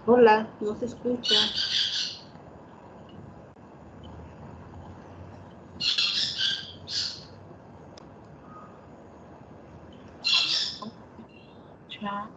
Hola, no se escucha. Ya.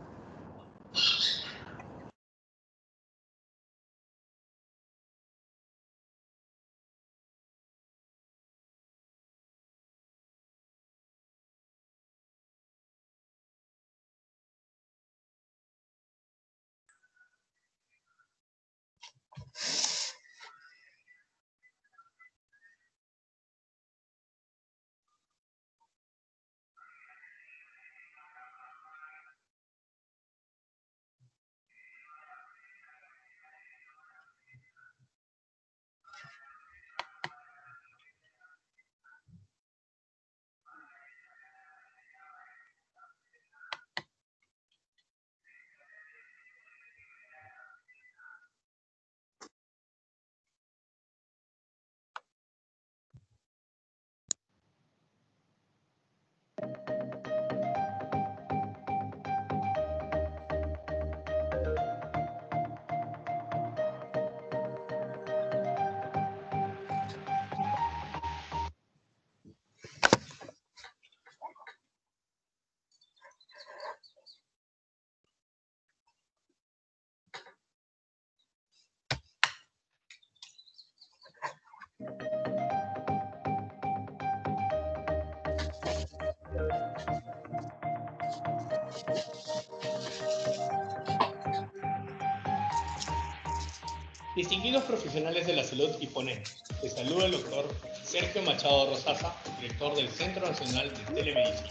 Distinguidos profesionales de la salud y ponentes, les saluda el doctor Sergio Machado Rosaza, director del Centro Nacional de Telemedicina.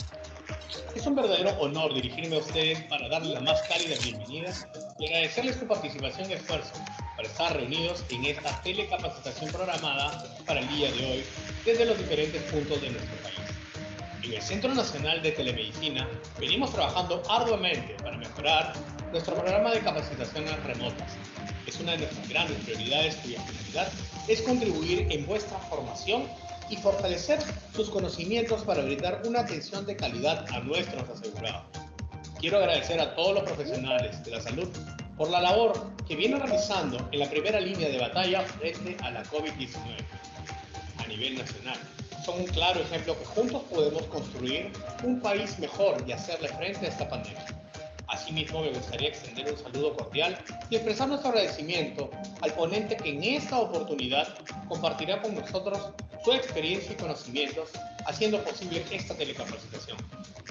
Es un verdadero honor dirigirme a ustedes para darles la más cálida bienvenida y agradecerles su participación y esfuerzo para estar reunidos en esta telecapacitación programada para el día de hoy desde los diferentes puntos de nuestro país. En el Centro Nacional de Telemedicina venimos trabajando arduamente para mejorar nuestro programa de capacitaciones remotas. Es una de nuestras grandes prioridades cuya finalidad es contribuir en vuestra formación y fortalecer sus conocimientos para brindar una atención de calidad a nuestros asegurados. Quiero agradecer a todos los profesionales de la salud por la labor que vienen realizando en la primera línea de batalla frente a la COVID-19 a nivel nacional. Son un claro ejemplo que juntos podemos construir un país mejor y hacerle frente a esta pandemia. Asimismo, me gustaría extender un saludo cordial y expresar nuestro agradecimiento al ponente que en esta oportunidad compartirá con nosotros su experiencia y conocimientos haciendo posible esta telecapacitación.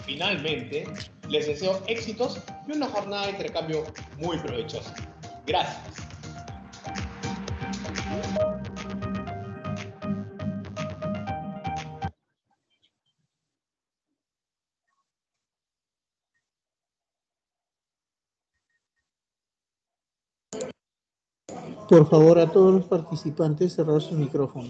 Finalmente, les deseo éxitos y una jornada de intercambio muy provechosa. Gracias. Por favor, a todos los participantes cerrar su micrófono.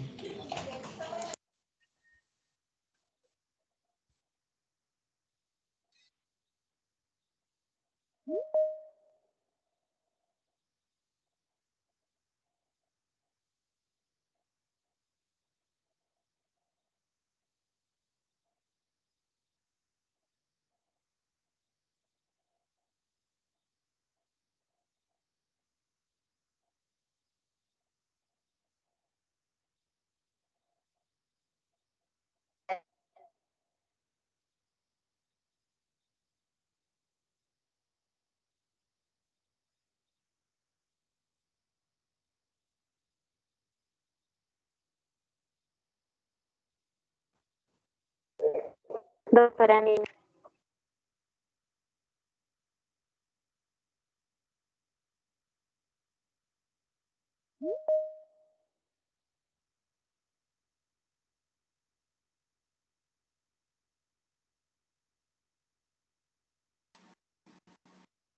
Doctora Nina.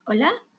Hola.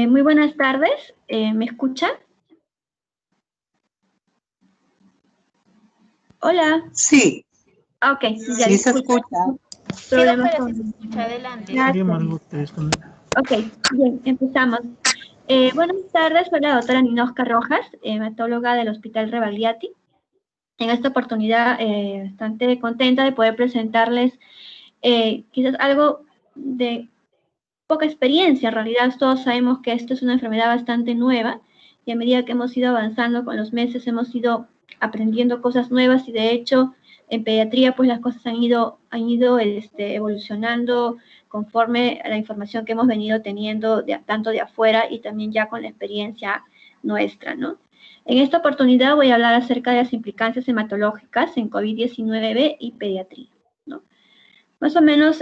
Muy buenas tardes, ¿me escuchan? Hola. Sí, Ah, ok, ya sí se disculpa. escucha. Problemas Sí, doctora, con... sí se escucha. Adelante. Gracias. Sería Margot, te desconecto. Ok, bien, empezamos. Buenas tardes, soy la doctora Ninosca Rojas, hematóloga del Hospital Rebagliati. En esta oportunidad, bastante contenta de poder presentarles quizás algo de poca experiencia. En realidad, todos sabemos que esto es una enfermedad bastante nueva y a medida que hemos ido avanzando con los meses, hemos ido aprendiendo cosas nuevas y de hecho, en pediatría, pues las cosas han ido evolucionando conforme a la información que hemos venido teniendo tanto de afuera y también ya con la experiencia nuestra, ¿no? En esta oportunidad voy a hablar acerca de las implicancias hematológicas en COVID-19 y pediatría, ¿no? Más o menos,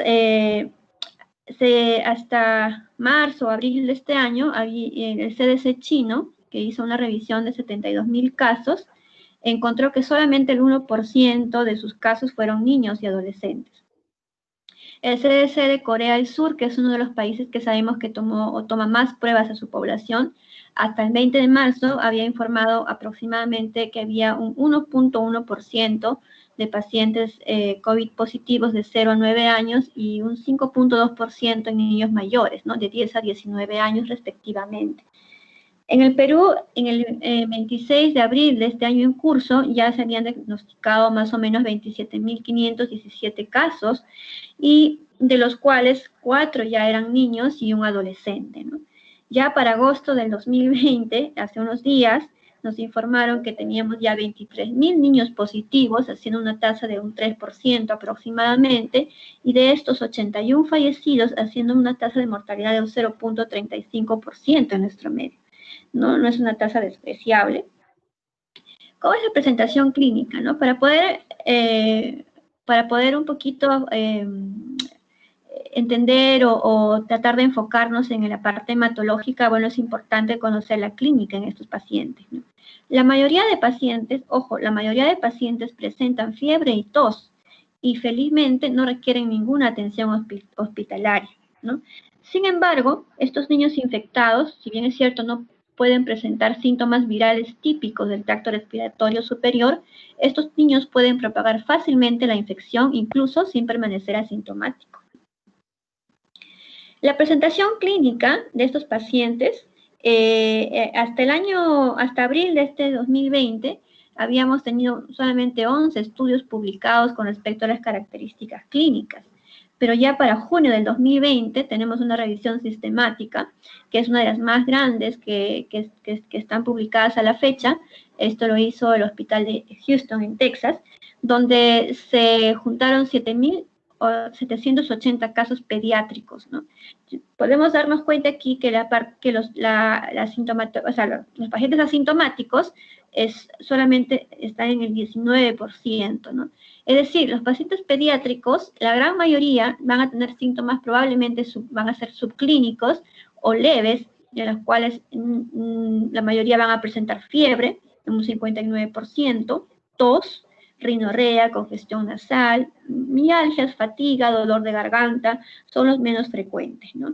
hasta marzo o abril de este año, el CDC chino, que hizo una revisión de 72,000 casos, encontró que solamente el 1% de sus casos fueron niños y adolescentes. El CDC de Corea del Sur, que es uno de los países que sabemos que toma más pruebas a su población, hasta el 20 de marzo había informado aproximadamente que había un 1.1% de pacientes COVID positivos de 0 a 9 años y un 5.2% en niños mayores, ¿no? De 10 a 19 años respectivamente. En el Perú, en el 26 de abril de este año en curso, ya se habían diagnosticado más o menos 27,517 casos, y de los cuales 4 ya eran niños y un adolescente, ¿no? Ya para agosto del 2020, hace unos días, nos informaron que teníamos ya 23,000 niños positivos, haciendo una tasa de un 3% aproximadamente, y de estos 81 fallecidos, haciendo una tasa de mortalidad de un 0.35% en nuestro medio. No es una tasa despreciable. ¿Cómo es la presentación clínica, no? Para poder un poquito entender o tratar de enfocarnos en la parte hematológica, bueno, es importante conocer la clínica en estos pacientes, ¿no? La mayoría de pacientes, ojo, la mayoría de pacientes presentan fiebre y tos y felizmente no requieren ninguna atención hospitalaria, ¿no? Sin embargo, estos niños infectados, si bien es cierto, no pueden presentar síntomas virales típicos del tracto respiratorio superior, estos niños pueden propagar fácilmente la infección incluso sin permanecer asintomáticos. La presentación clínica de estos pacientes, hasta abril de este 2020, habíamos tenido solamente 11 estudios publicados con respecto a las características clínicas. Pero ya para junio del 2020 tenemos una revisión sistemática, que es una de las más grandes que están publicadas a la fecha. Esto lo hizo el Hospital de Houston, en Texas, donde se juntaron 780 casos pediátricos, ¿no? Podemos darnos cuenta aquí que los pacientes asintomáticos solamente están en el 19%, ¿no? Es decir, los pacientes pediátricos, la gran mayoría van a tener síntomas probablemente van a ser subclínicos o leves, de los cuales la mayoría van a presentar fiebre, en un 59%, tos, rinorrea, congestión nasal, mialgias, fatiga, dolor de garganta, son los menos frecuentes, ¿no?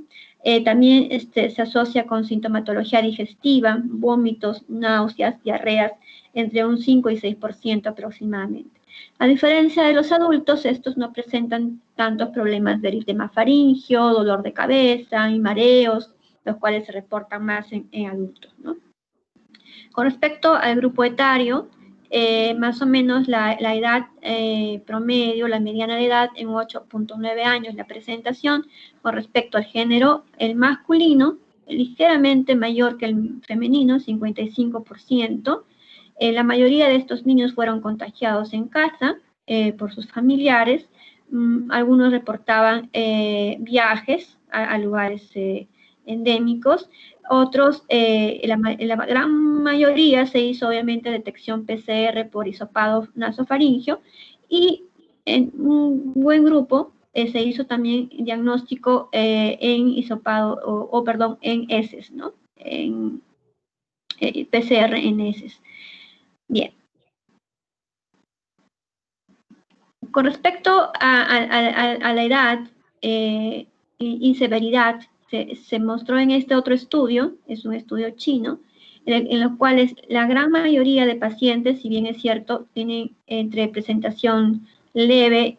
También se asocia con sintomatología digestiva, vómitos, náuseas, diarreas, entre un 5 y 6% aproximadamente. A diferencia de los adultos, estos no presentan tantos problemas de eritema faríngeo, dolor de cabeza y mareos, los cuales se reportan más en adultos, ¿no? Con respecto al grupo etario, más o menos la edad promedio, la mediana de edad en 8.9 años la presentación. Con respecto al género, el masculino, ligeramente mayor que el femenino, 55%. La mayoría de estos niños fueron contagiados en casa por sus familiares. Algunos reportaban viajes a lugares endémicos. Otros, la gran mayoría se hizo obviamente detección PCR por hisopado nasofaringio, y en un buen grupo se hizo también diagnóstico en hisopado, en heces, ¿no? En PCR en heces. Bien. Con respecto a la edad y severidad, se mostró en este otro estudio, es un estudio chino, en los cuales la gran mayoría de pacientes, si bien es cierto, tienen entre presentación leve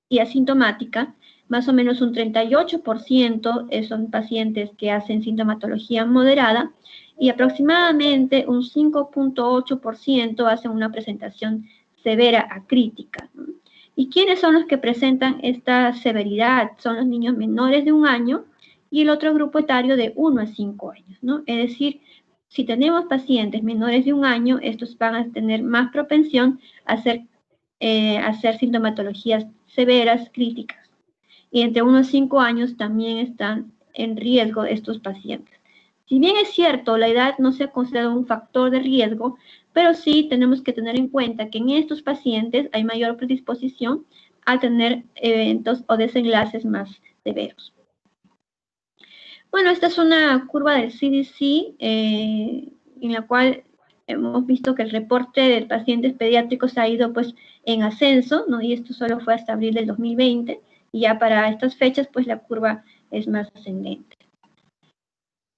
y asintomática, más o menos un 38% son pacientes que hacen sintomatología moderada y aproximadamente un 5.8% hacen una presentación severa a crítica, ¿no? ¿Y quiénes son los que presentan esta severidad? Son los niños menores de 1 año y el otro grupo etario de 1 a 5 años, ¿no? Es decir, si tenemos pacientes menores de 1 año, estos van a tener más propensión a hacer sintomatologías severas, críticas. Y entre 1 a 5 años también están en riesgo estos pacientes. Si bien es cierto, la edad no se ha considerado un factor de riesgo, pero sí tenemos que tener en cuenta que en estos pacientes hay mayor predisposición a tener eventos o desenlaces más severos. Bueno, esta es una curva del CDC en la cual hemos visto que el reporte de pacientes pediátricos ha ido pues en ascenso, ¿no? Y esto solo fue hasta abril del 2020, y ya para estas fechas pues la curva es más ascendente.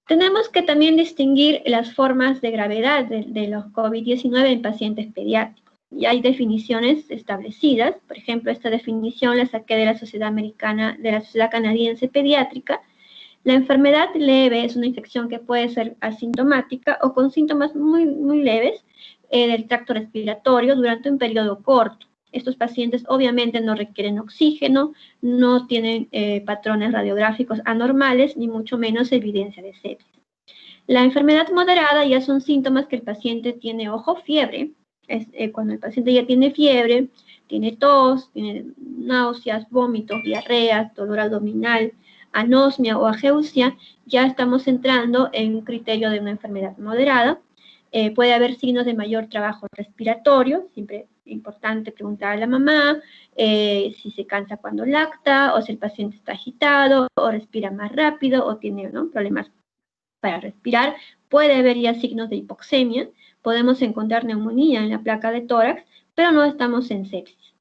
Tenemos que también distinguir las formas de gravedad de los COVID-19 en pacientes pediátricos. Y hay definiciones establecidas, por ejemplo, esta definición la saqué de la Sociedad Canadiense Pediátrica. La enfermedad leve es una infección que puede ser asintomática o con síntomas muy, muy leves del tracto respiratorio durante un periodo corto. Estos pacientes obviamente no requieren oxígeno, no tienen patrones radiográficos anormales, ni mucho menos evidencia de sepsis. La enfermedad moderada ya son síntomas que el paciente tiene, ojo, fiebre. Cuando el paciente ya tiene fiebre, tiene tos, tiene náuseas, vómitos, diarreas, dolor abdominal, anosmia o ageusia, ya estamos entrando en un criterio de una enfermedad moderada. Puede haber signos de mayor trabajo respiratorio, siempre es importante preguntar a la mamá si se cansa cuando lacta, o si el paciente está agitado, o respira más rápido, o tiene problemas para respirar. Puede haber ya signos de hipoxemia, podemos encontrar neumonía en la placa de tórax, pero no estamos en sepsis.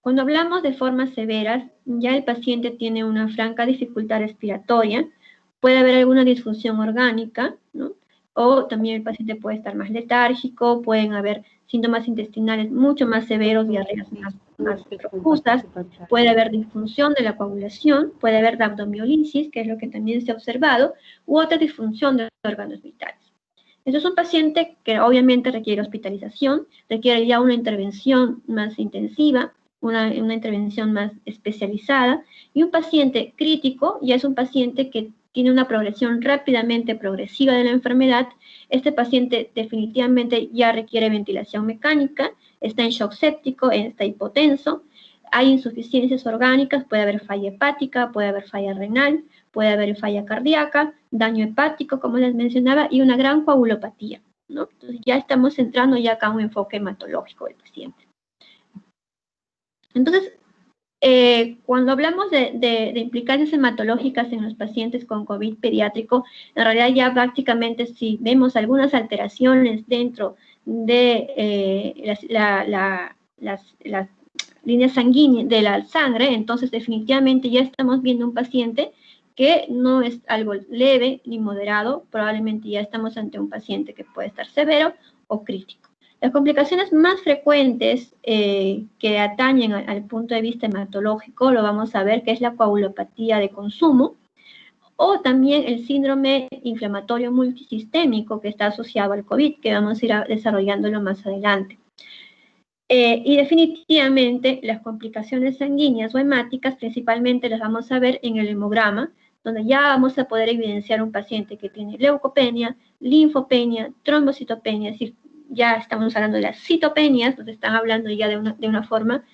Cuando hablamos de formas severas, ya el paciente tiene una franca dificultad respiratoria, puede haber alguna disfunción orgánica, ¿no? O también el paciente puede estar más letárgico, pueden haber síntomas intestinales mucho más severos, diarreas más profusas, puede haber disfunción de la coagulación, puede haber dabdomiolisis, que es lo que también se ha observado, u otra disfunción de órganos vitales. Este es un paciente que obviamente requiere hospitalización, requiere ya una intervención más intensiva, una intervención más especializada, y un paciente crítico ya es un paciente que tiene una progresión rápidamente progresiva de la enfermedad. Este paciente definitivamente ya requiere ventilación mecánica, está en shock séptico, está hipotenso, hay insuficiencias orgánicas, puede haber falla hepática, puede haber falla renal, puede haber falla cardíaca, daño hepático, como les mencionaba, y una gran coagulopatía, ¿no? Entonces ya estamos entrando ya acá a un enfoque hematológico del paciente. Entonces, cuando hablamos de implicancias hematológicas en los pacientes con COVID pediátrico, en realidad ya prácticamente si vemos algunas alteraciones dentro de las líneas sanguíneas de la sangre, entonces definitivamente ya estamos viendo un paciente que no es algo leve ni moderado, probablemente ya estamos ante un paciente que puede estar severo o crítico. Las complicaciones más frecuentes que atañen al punto de vista hematológico, lo vamos a ver, que es la coagulopatía de consumo, o también el síndrome inflamatorio multisistémico que está asociado al COVID, que vamos a ir desarrollándolo más adelante. Y definitivamente las complicaciones sanguíneas o hemáticas principalmente las vamos a ver en el hemograma, donde ya vamos a poder evidenciar un paciente que tiene leucopenia, linfopenia, trombocitopenia, es decir, ya estamos hablando de las citopenias, donde están hablando ya de una forma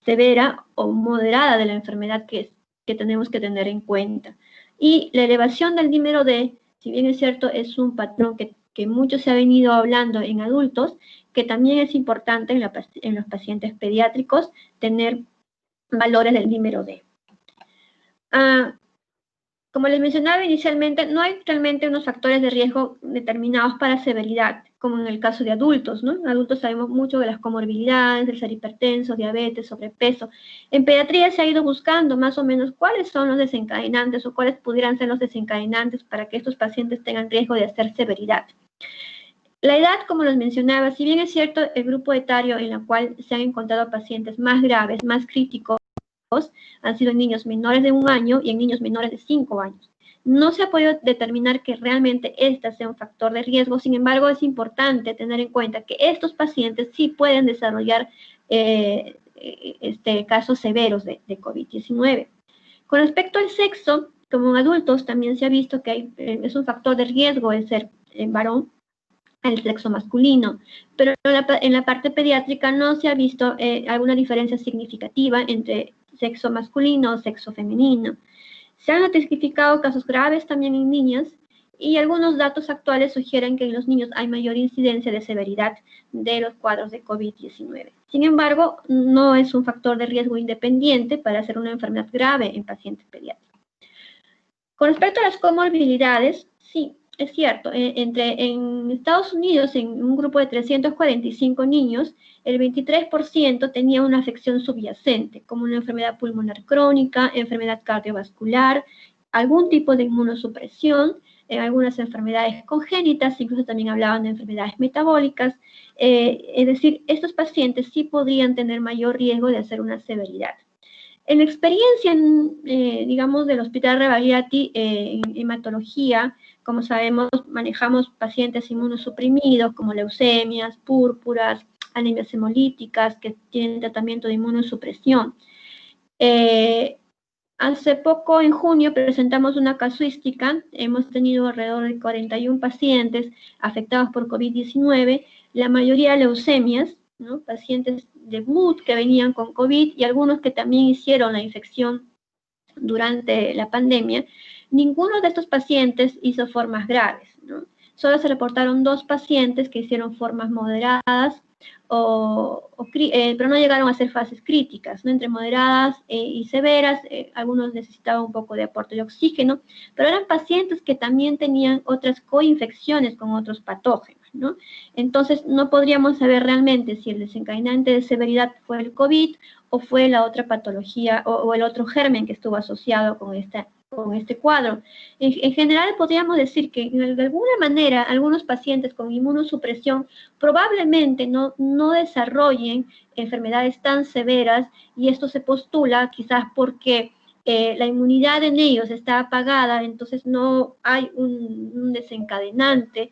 severa o moderada de la enfermedad que tenemos que tener en cuenta. Y la elevación del dímero D, si bien es cierto, es un patrón que mucho se ha venido hablando en adultos, que también es importante en los pacientes pediátricos tener valores del dímero D. Como les mencionaba inicialmente, no hay realmente unos factores de riesgo determinados para severidad, como en el caso de adultos, ¿no? En adultos sabemos mucho de las comorbilidades, del ser hipertenso, diabetes, sobrepeso. En pediatría se ha ido buscando más o menos cuáles son los desencadenantes o cuáles pudieran ser los desencadenantes para que estos pacientes tengan riesgo de hacer severidad. La edad, como les mencionaba, si bien es cierto, el grupo etario en el cual se han encontrado pacientes más graves, más críticos, han sido en niños menores de 1 año y en niños menores de 5 años. No se ha podido determinar que realmente este sea un factor de riesgo, sin embargo, es importante tener en cuenta que estos pacientes sí pueden desarrollar casos severos de COVID-19. Con respecto al sexo, como en adultos también se ha visto que es un factor de riesgo el ser varón, el sexo masculino, pero en la parte pediátrica no se ha visto alguna diferencia significativa entre sexo masculino o sexo femenino. Se han notificado casos graves también en niñas y algunos datos actuales sugieren que en los niños hay mayor incidencia de severidad de los cuadros de COVID-19. Sin embargo, no es un factor de riesgo independiente para hacer una enfermedad grave en pacientes pediátricos. Con respecto a las comorbilidades, sí, es cierto, en Estados Unidos, en un grupo de 345 niños, el 23% tenía una afección subyacente, como una enfermedad pulmonar crónica, enfermedad cardiovascular, algún tipo de inmunosupresión, algunas enfermedades congénitas, incluso también hablaban de enfermedades metabólicas. Es decir, estos pacientes sí podrían tener mayor riesgo de hacer una severidad. En la experiencia, digamos, del Hospital Rebagliati en hematología, como sabemos, manejamos pacientes inmunosuprimidos como leucemias, púrpuras, anemias hemolíticas que tienen tratamiento de inmunosupresión. Hace poco, en junio, presentamos una casuística. Hemos tenido alrededor de 41 pacientes afectados por COVID-19, la mayoría leucemias, ¿no? Pacientes debut que venían con COVID y algunos que también hicieron la infección durante la pandemia. Ninguno de estos pacientes hizo formas graves, ¿no? Solo se reportaron 2 pacientes que hicieron formas moderadas, pero no llegaron a ser fases críticas, ¿no? Entre moderadas y severas, algunos necesitaban un poco de aporte de oxígeno, pero eran pacientes que también tenían otras coinfecciones con otros patógenos, ¿no? Entonces, no podríamos saber realmente si el desencadenante de severidad fue el COVID o fue la otra patología o el otro germen que estuvo asociado con este cuadro. En general, podríamos decir que de alguna manera algunos pacientes con inmunosupresión probablemente no desarrollen enfermedades tan severas, y esto se postula quizás porque la inmunidad en ellos está apagada, entonces no hay un desencadenante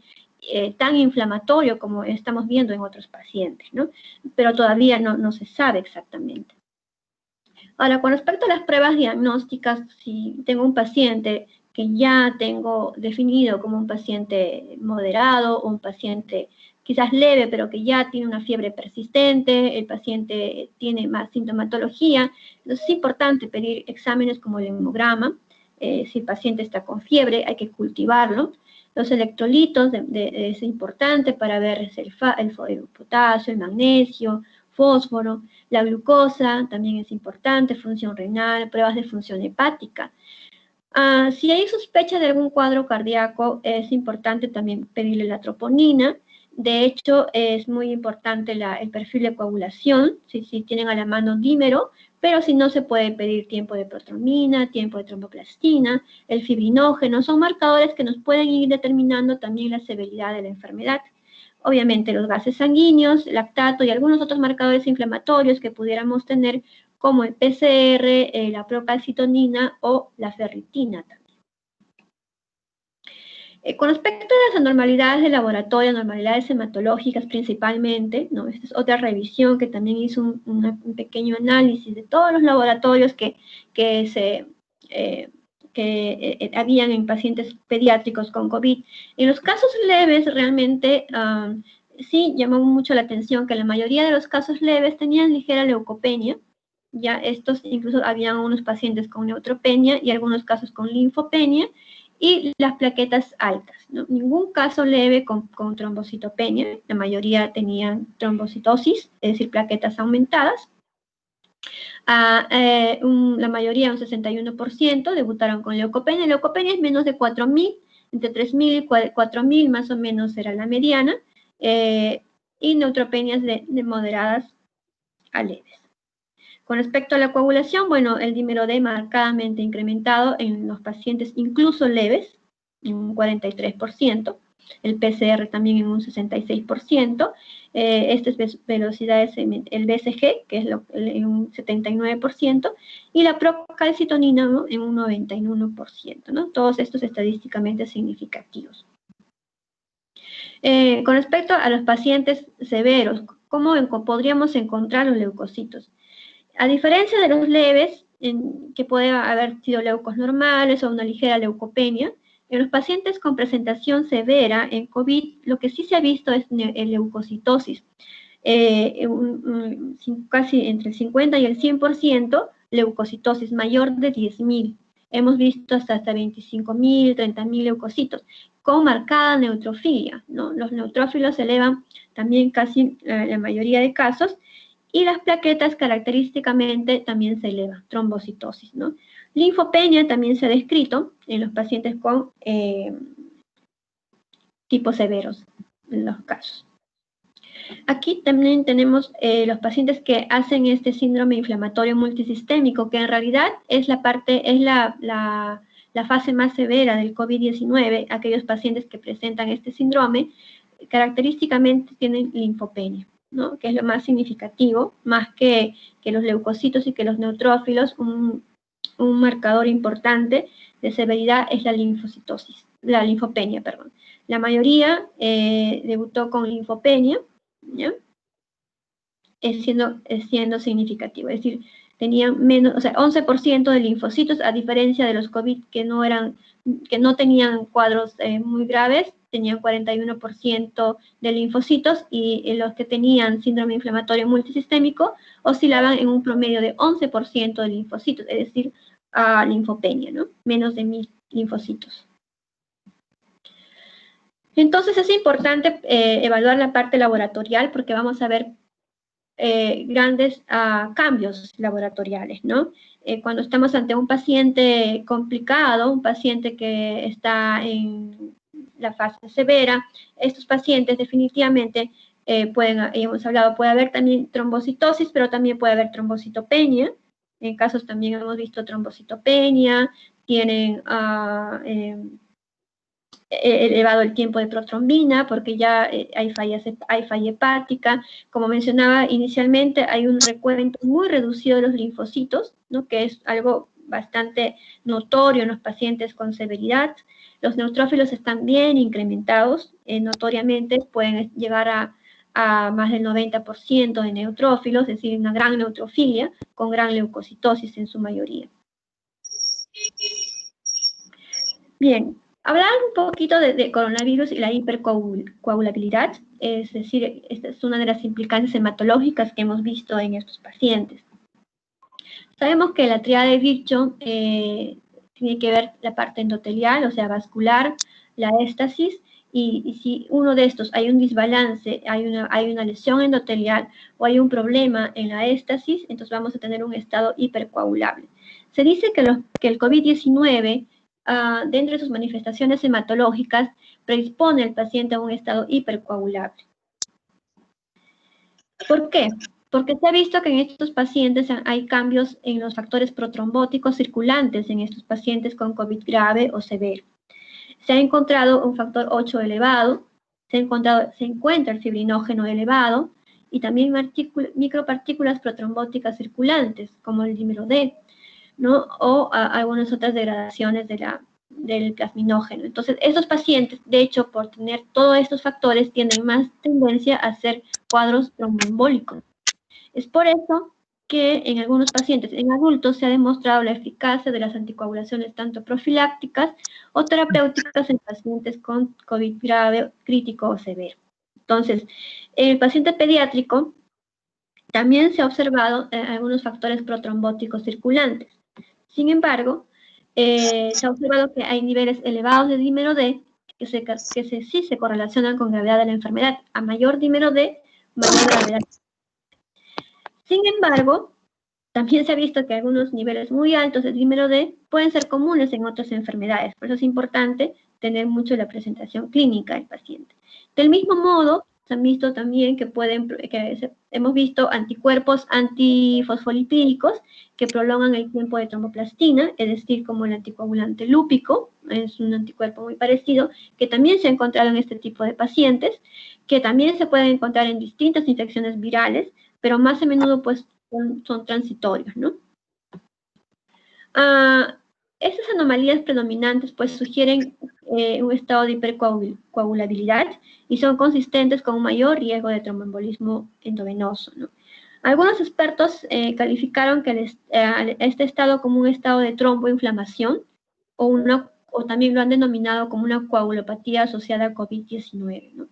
tan inflamatorio como estamos viendo en otros pacientes, ¿no? Pero todavía no se sabe exactamente. Ahora, con respecto a las pruebas diagnósticas, si tengo un paciente que ya tengo definido como un paciente moderado o un paciente quizás leve, pero que ya tiene una fiebre persistente, el paciente tiene más sintomatología, entonces es importante pedir exámenes como el hemograma. Si el paciente está con fiebre, hay que cultivarlo. Los electrolitos es importante para ver el potasio, el magnesio, fósforo, la glucosa también es importante, función renal, pruebas de función hepática. Si hay sospecha de algún cuadro cardíaco, es importante también pedirle la troponina. De hecho, es muy importante el perfil de coagulación, si tienen a la mano dímero, pero si no, se puede pedir tiempo de protrombina, tiempo de tromboplastina, el fibrinógeno. Son marcadores que nos pueden ir determinando también la severidad de la enfermedad. Obviamente, los gases sanguíneos, lactato y algunos otros marcadores inflamatorios que pudiéramos tener, como el PCR, la procalcitonina o la ferritina también. Con respecto a las anormalidades de laboratorio, anormalidades hematológicas principalmente, ¿no? Esta es otra revisión que también hizo un pequeño análisis de todos los laboratorios que habían en pacientes pediátricos con COVID. En los casos leves, realmente sí llamó mucho la atención que la mayoría de los casos leves tenían ligera leucopenia. Ya estos, incluso habían unos pacientes con neutropenia y algunos casos con linfopenia, y las plaquetas altas, ¿no? Ningún caso leve con trombocitopenia, la mayoría tenían trombocitosis, es decir, plaquetas aumentadas. La mayoría, un 61%, debutaron con leucopenia. Leucopenia es menos de 4.000, entre 3.000 y 4.000 más o menos era la mediana, y neutropenias de moderadas a leves. Con respecto a la coagulación, bueno, el dímero D marcadamente incrementado en los pacientes incluso leves, en un 43%, el PCR también en un 66%, estas velocidades, el BCG, que es en un 79%, y la procalcitonina, ¿no?, en un 91%, ¿no? Todos estos estadísticamente significativos. Con respecto a los pacientes severos, ¿cómo podríamos encontrar los leucocitos? A diferencia de los leves, que puede haber sido leucos normales o una ligera leucopenia, en los pacientes con presentación severa en COVID, lo que sí se ha visto es leucocitosis. Casi entre el 50 y el 100% leucocitosis mayor de 10.000. Hemos visto hasta 25.000, 30.000 leucocitos, con marcada neutrofilia, ¿no? Los neutrófilos se elevan también casi la mayoría de casos, y las plaquetas característicamente también se elevan, trombocitosis, ¿no? Linfopenia también se ha descrito en los pacientes con tipos severos, en los casos. Aquí también tenemos los pacientes que hacen este síndrome inflamatorio multisistémico, que en realidad es la fase más severa del COVID-19. Aquellos pacientes que presentan este síndrome característicamente tienen linfopenia, ¿no?, que es lo más significativo, más que los leucocitos y que los neutrófilos. Un marcador importante de severidad es la linfopenia, perdón. La mayoría debutó con linfopenia, ¿ya?, siendo significativo, es decir, tenían menos, o sea, 11% de linfocitos, a diferencia de los COVID que no tenían cuadros muy graves, tenían 41% de linfocitos, y los que tenían síndrome inflamatorio multisistémico oscilaban en un promedio de 11% de linfocitos, es decir, linfopenia, ¿no?, menos de 1.000 linfocitos. Entonces es importante evaluar la parte laboratorial, porque vamos a ver grandes cambios laboratoriales, ¿no? Cuando estamos ante un paciente complicado, un paciente que está en la fase severa, estos pacientes definitivamente hemos hablado, puede haber también trombocitosis, pero también puede haber trombocitopenia. En casos también hemos visto trombocitopenia, tienen elevado el tiempo de protrombina, porque ya hay falla hepática. Como mencionaba inicialmente, hay un recuento muy reducido de los linfocitos, ¿no?, que es algo bastante notorio en los pacientes con severidad. Los neutrófilos están bien incrementados, notoriamente pueden llegar a más del 90% de neutrófilos, es decir, una gran neutrofilia con gran leucocitosis en su mayoría. Bien. Hablar un poquito de coronavirus y la hipercoagulabilidad, es decir, esta es una de las implicancias hematológicas que hemos visto en estos pacientes. Sabemos que la triada de Virchow tiene que ver la parte endotelial, o sea, vascular, la éstasis y si uno de estos hay un desbalance, hay una lesión endotelial o hay un problema en la éstasis, entonces vamos a tener un estado hipercoagulable. Se dice que el COVID-19, dentro de sus manifestaciones hematológicas, predispone al paciente a un estado hipercoagulable. ¿Por qué? Porque se ha visto que en estos pacientes hay cambios en los factores protrombóticos circulantes en estos pacientes con COVID grave o severo. Se ha encontrado un factor 8 elevado, se encuentra el fibrinógeno elevado y también micropartículas protrombóticas circulantes, como el dímero D, ¿no? O algunas otras degradaciones del plasminógeno. Entonces, esos pacientes, de hecho, por tener todos estos factores, tienen más tendencia a hacer cuadros tromboembólicos. Es por eso que en algunos pacientes, en adultos, se ha demostrado la eficacia de las anticoagulaciones tanto profilácticas o terapéuticas en pacientes con COVID grave, crítico o severo. Entonces, en el paciente pediátrico también se ha observado algunos factores protrombóticos circulantes. Sin embargo, se ha observado que hay niveles elevados de dímero D que sí se correlacionan con gravedad de la enfermedad. A mayor dímero D, mayor gravedad. Sin embargo, también se ha visto que algunos niveles muy altos de dímero D pueden ser comunes en otras enfermedades. Por eso es importante tener mucho la presentación clínica del paciente. Del mismo modo, se han visto también hemos visto anticuerpos antifosfolipídicos que prolongan el tiempo de tromboplastina, es decir, como el anticoagulante lúpico, es un anticuerpo muy parecido, que también se ha encontrado en este tipo de pacientes, que también se pueden encontrar en distintas infecciones virales, pero más a menudo pues son transitorios, ¿no? Estas anomalías predominantes pues sugieren un estado de hipercoagulabilidad y son consistentes con un mayor riesgo de tromboembolismo endovenoso, ¿no? Algunos expertos calificaron que este estado como un estado de tromboinflamación o también lo han denominado como una coagulopatía asociada a COVID-19, ¿no?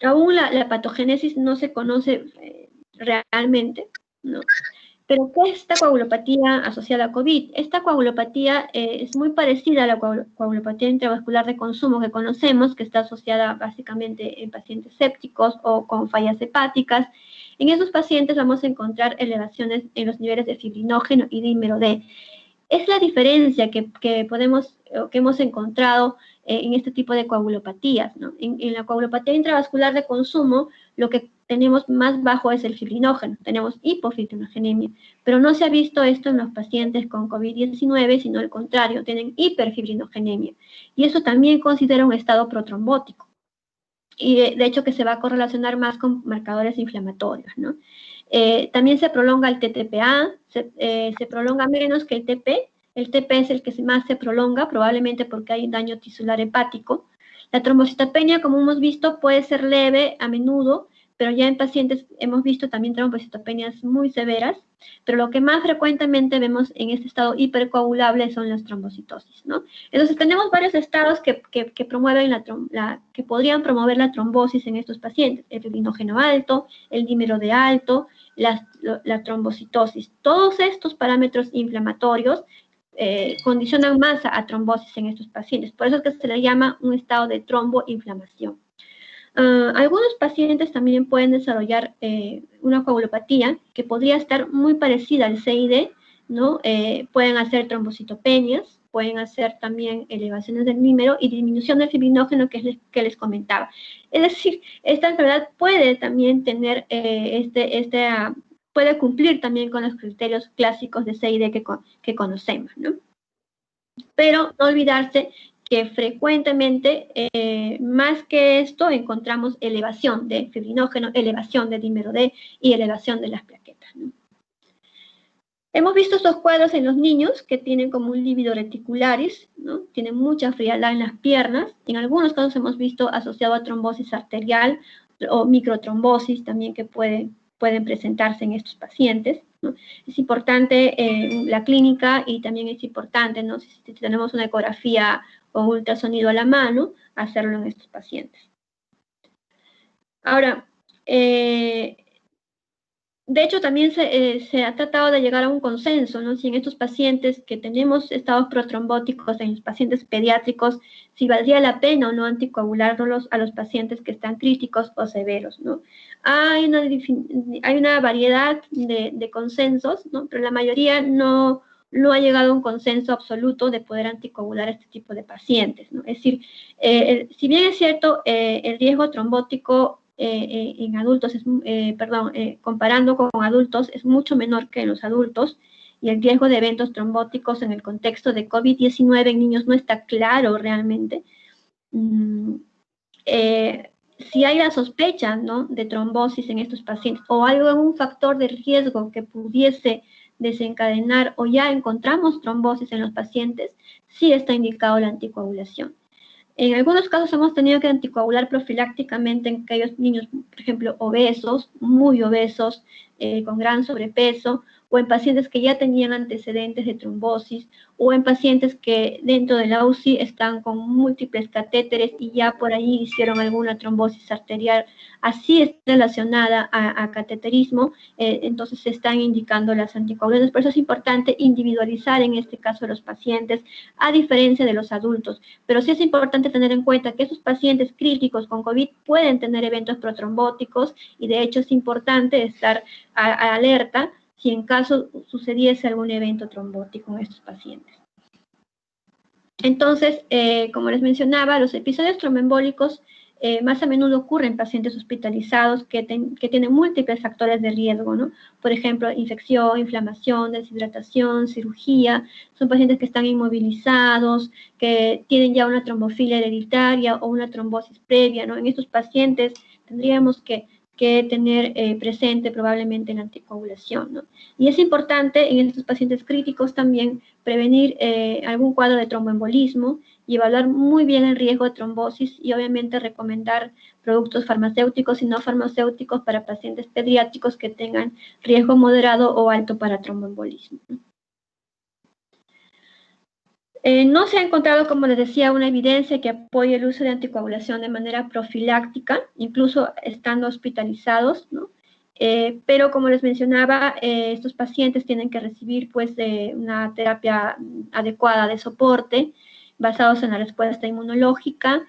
Aún la patogénesis no se conoce realmente, ¿no? Pero ¿qué es esta coagulopatía asociada a COVID? Esta coagulopatía es muy parecida a la coagulopatía intravascular de consumo que conocemos, que está asociada básicamente en pacientes sépticos o con fallas hepáticas. En esos pacientes vamos a encontrar elevaciones en los niveles de fibrinógeno y dímero D. Es la diferencia que hemos encontrado en este tipo de coagulopatías, ¿no? En la coagulopatía intravascular de consumo, lo que tenemos más bajo es el fibrinógeno, tenemos hipofibrinogenemia, pero no se ha visto esto en los pacientes con COVID-19, sino al contrario, tienen hiperfibrinogenemia, y eso también considera un estado protrombótico, y de hecho que se va a correlacionar más con marcadores inflamatorios, ¿no? También se prolonga el TTPA, se prolonga menos que el TP. El TP es el que más se prolonga, probablemente porque hay daño tisular hepático. La trombocitopenia, como hemos visto, puede ser leve a menudo, pero ya en pacientes hemos visto también trombocitopenias muy severas, pero lo que más frecuentemente vemos en este estado hipercoagulable son las trombocitosis, ¿no? Entonces tenemos varios estados que promueven que podrían promover la trombosis en estos pacientes: el fibrinógeno alto, el dímero D alto, la trombocitosis. Todos estos parámetros inflamatorios condicionan más a trombosis en estos pacientes. Por eso es que se le llama un estado de tromboinflamación. Algunos pacientes también pueden desarrollar una coagulopatía que podría estar muy parecida al CID, ¿no? Pueden hacer trombocitopenias, pueden hacer también elevaciones del dímero y disminución del fibrinógeno que les comentaba. Es decir, esta enfermedad puede también tener puede cumplir también con los criterios clásicos de CID que conocemos, ¿no? Pero no olvidarse que frecuentemente, más que esto, encontramos elevación de fibrinógeno, elevación de dímero D y elevación de las plaquetas, ¿no? Hemos visto estos cuadros en los niños que tienen como un lívido reticularis, ¿no? Tienen mucha frialdad en las piernas. En algunos casos hemos visto asociado a trombosis arterial o microtrombosis también que pueden presentarse en estos pacientes, ¿no? Es importante la clínica y también es importante, ¿no? Si tenemos una ecografía o ultrasonido a la mano, hacerlo en estos pacientes. Ahora, de hecho, también se ha tratado de llegar a un consenso, ¿no? Si en estos pacientes que tenemos estados protrombóticos, en los pacientes pediátricos, si valdría la pena o no anticoagularlos a los pacientes que están críticos o severos, ¿no? Hay una variedad de consensos, ¿no? Pero la mayoría no ha llegado a un consenso absoluto de poder anticoagular a este tipo de pacientes, ¿no? Es decir, si bien es cierto, el riesgo trombótico en adultos, comparando con adultos, es mucho menor que en los adultos, y el riesgo de eventos trombóticos en el contexto de COVID-19 en niños no está claro realmente. Si hay la sospecha, ¿no?, de trombosis en estos pacientes o algún factor de riesgo que pudiese desencadenar o ya encontramos trombosis en los pacientes, sí está indicado la anticoagulación. En algunos casos hemos tenido que anticoagular profilácticamente en aquellos niños, por ejemplo, obesos, muy obesos, con gran sobrepeso, o en pacientes que ya tenían antecedentes de trombosis, o en pacientes que dentro de la UCI están con múltiples catéteres y ya por ahí hicieron alguna trombosis arterial, así es relacionada a cateterismo, entonces se están indicando las anticoagulaciones. Por eso es importante individualizar en este caso a los pacientes, a diferencia de los adultos. Pero sí es importante tener en cuenta que esos pacientes críticos con COVID pueden tener eventos protrombóticos, y de hecho es importante estar alerta si en caso sucediese algún evento trombótico en estos pacientes. Entonces, como les mencionaba, los episodios tromboembólicos más a menudo ocurren en pacientes hospitalizados que tienen múltiples factores de riesgo, ¿no? Por ejemplo, infección, inflamación, deshidratación, cirugía. Son pacientes que están inmovilizados, que tienen ya una trombofilia hereditaria o una trombosis previa, ¿no? En estos pacientes tendríamos que tener presente probablemente la anticoagulación, ¿no? Y es importante en estos pacientes críticos también prevenir algún cuadro de tromboembolismo y evaluar muy bien el riesgo de trombosis, y obviamente recomendar productos farmacéuticos y no farmacéuticos para pacientes pediátricos que tengan riesgo moderado o alto para tromboembolismo. No se ha encontrado, como les decía, una evidencia que apoye el uso de anticoagulación de manera profiláctica, incluso estando hospitalizados, ¿no? Pero como les mencionaba, estos pacientes tienen que recibir pues una terapia adecuada de soporte, basados en la respuesta inmunológica,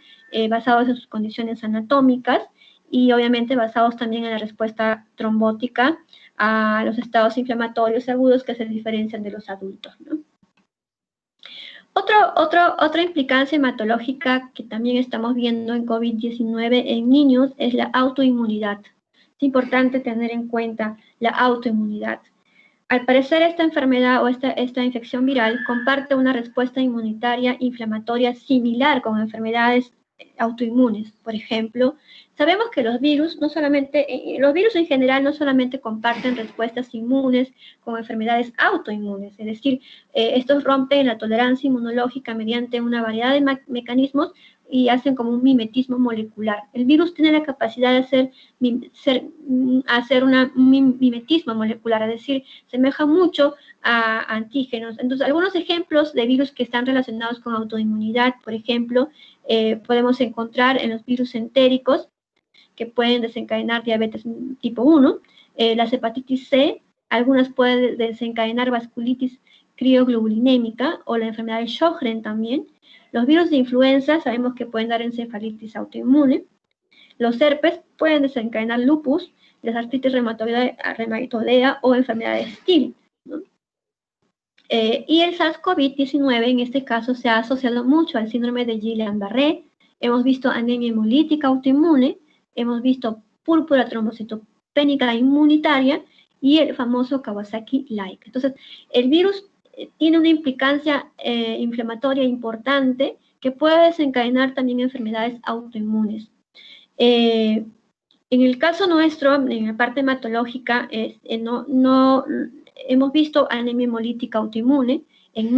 basados en sus condiciones anatómicas y obviamente basados también en la respuesta trombótica a los estados inflamatorios agudos que se diferencian de los adultos, ¿no? Otra implicancia hematológica que también estamos viendo en COVID-19 en niños es la autoinmunidad. Es importante tener en cuenta la autoinmunidad. Al parecer, esta enfermedad o esta infección viral comparte una respuesta inmunitaria inflamatoria similar con enfermedades autoinmunes. Por ejemplo, sabemos que los virus en general no solamente comparten respuestas inmunes con enfermedades autoinmunes, es decir, estos rompen la tolerancia inmunológica mediante una variedad de mecanismos y hacen como un mimetismo molecular. El virus tiene la capacidad de hacer un mimetismo molecular, es decir, semeja mucho a antígenos. Entonces, algunos ejemplos de virus que están relacionados con autoinmunidad, por ejemplo, podemos encontrar en los virus entéricos, que pueden desencadenar diabetes tipo 1, las hepatitis C, algunas pueden desencadenar vasculitis crioglobulinémica o la enfermedad de Sjögren también. Los virus de influenza sabemos que pueden dar encefalitis autoinmune. Los herpes pueden desencadenar lupus, las artritis reumatoidea o enfermedad de Still, ¿no? Y el SARS-CoV-19 en este caso se ha asociado mucho al síndrome de Guillain-Barré. Hemos visto anemia hemolítica autoinmune, hemos visto púrpura trombocitopénica inmunitaria y el famoso Kawasaki-like. Entonces, el virus tiene una implicancia inflamatoria importante que puede desencadenar también enfermedades autoinmunes. En el caso nuestro, en la parte hematológica, hemos visto anemia hemolítica autoinmune en